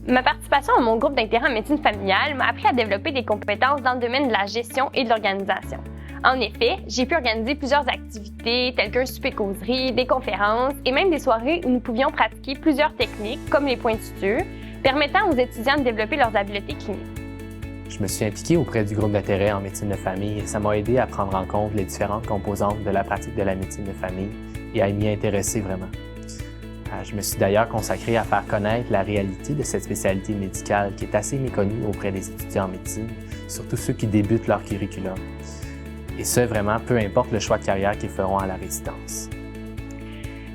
Ma participation à mon groupe d'intérêt en médecine familiale m'a appris à développer des compétences dans le domaine de la gestion et de l'organisation. En effet, j'ai pu organiser plusieurs activités telles qu'un souper-causerie, des conférences et même des soirées où nous pouvions pratiquer plusieurs techniques comme les points de suture, permettant aux étudiants de développer leurs habiletés cliniques. Je me suis impliqué auprès du groupe d'intérêt en médecine de famille et ça m'a aidé à prendre en compte les différentes composantes de la pratique de la médecine de famille et à m'y intéresser vraiment. Je me suis d'ailleurs consacré à faire connaître la réalité de cette spécialité médicale qui est assez méconnue auprès des étudiants en médecine, surtout ceux qui débutent leur curriculum. Et ce, vraiment, peu importe le choix de carrière qu'ils feront à la résidence.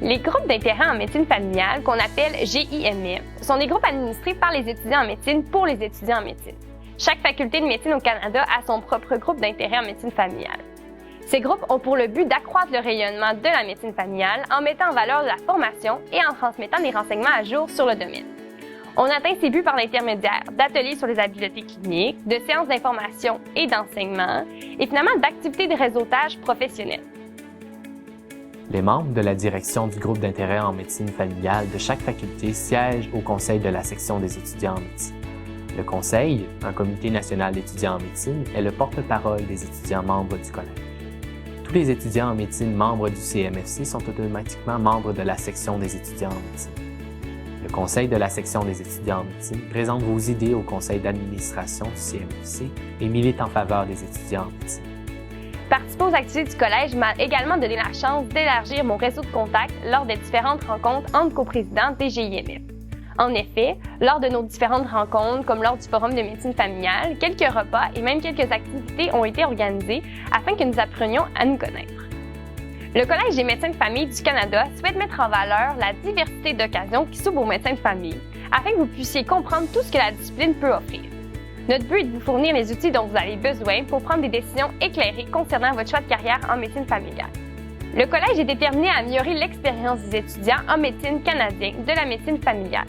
Les groupes d'intérêt en médecine familiale, qu'on appelle GIMF, sont des groupes administrés par les étudiants en médecine pour les étudiants en médecine. Chaque faculté de médecine au Canada a son propre groupe d'intérêt en médecine familiale. Ces groupes ont pour le but d'accroître le rayonnement de la médecine familiale en mettant en valeur la formation et en transmettant des renseignements à jour sur le domaine. On atteint ces buts par l'intermédiaire d'ateliers sur les habiletés cliniques, de séances d'information et d'enseignement, et finalement d'activités de réseautage professionnel. Les membres de la direction du groupe d'intérêt en médecine familiale de chaque faculté siègent au conseil de la section des étudiants en médecine. Le conseil, un comité national d'étudiants en médecine, est le porte-parole des étudiants membres du collège. Tous les étudiants en médecine membres du CMFC sont automatiquement membres de la section des étudiants en médecine. Le conseil de la section des étudiants en médecine présente vos idées au conseil d'administration du CMFC et milite en faveur des étudiants en médecine. Participer aux activités du collège m'a également donné la chance d'élargir mon réseau de contacts lors des différentes rencontres entre coprésidents des GIMF. En effet, lors de nos différentes rencontres, comme lors du Forum de médecine familiale, quelques repas et même quelques activités ont été organisés afin que nous apprenions à nous connaître. Le Collège des médecins de famille du Canada souhaite mettre en valeur la diversité d'occasions qui s'ouvrent aux médecins de famille afin que vous puissiez comprendre tout ce que la discipline peut offrir. Notre but est de vous fournir les outils dont vous avez besoin pour prendre des décisions éclairées concernant votre choix de carrière en médecine familiale. Le Collège est déterminé à améliorer l'expérience des étudiants en médecine canadien de la médecine familiale.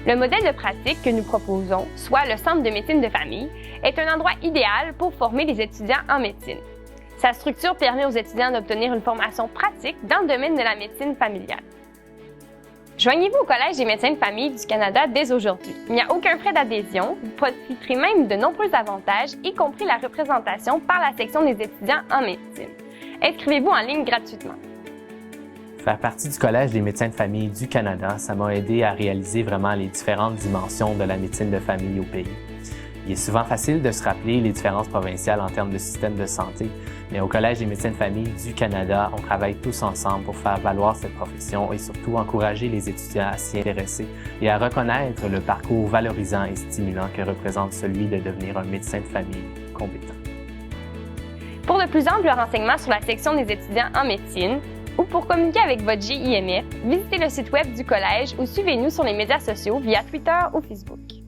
Le modèle de pratique que nous proposons, soit le Centre de médecine de famille, est un endroit idéal pour former les étudiants en médecine. Sa structure permet aux étudiants d'obtenir une formation pratique dans le domaine de la médecine familiale. Joignez-vous au Collège des médecins de famille du Canada dès aujourd'hui. Il n'y a aucun frais d'adhésion, vous profiterez même de nombreux avantages, y compris la représentation par la section des étudiants en médecine. Inscrivez-vous en ligne gratuitement. Faire partie du Collège des médecins de famille du Canada, ça m'a aidé à réaliser vraiment les différentes dimensions de la médecine de famille au pays. Il est souvent facile de se rappeler les différences provinciales en termes de système de santé, mais au Collège des médecins de famille du Canada, on travaille tous ensemble pour faire valoir cette profession et surtout encourager les étudiants à s'y intéresser et à reconnaître le parcours valorisant et stimulant que représente celui de devenir un médecin de famille compétent. Pour de plus amples renseignements sur la section des étudiants en médecine, ou pour communiquer avec votre GIMF, visitez le site web du collège ou suivez-nous sur les médias sociaux via Twitter ou Facebook.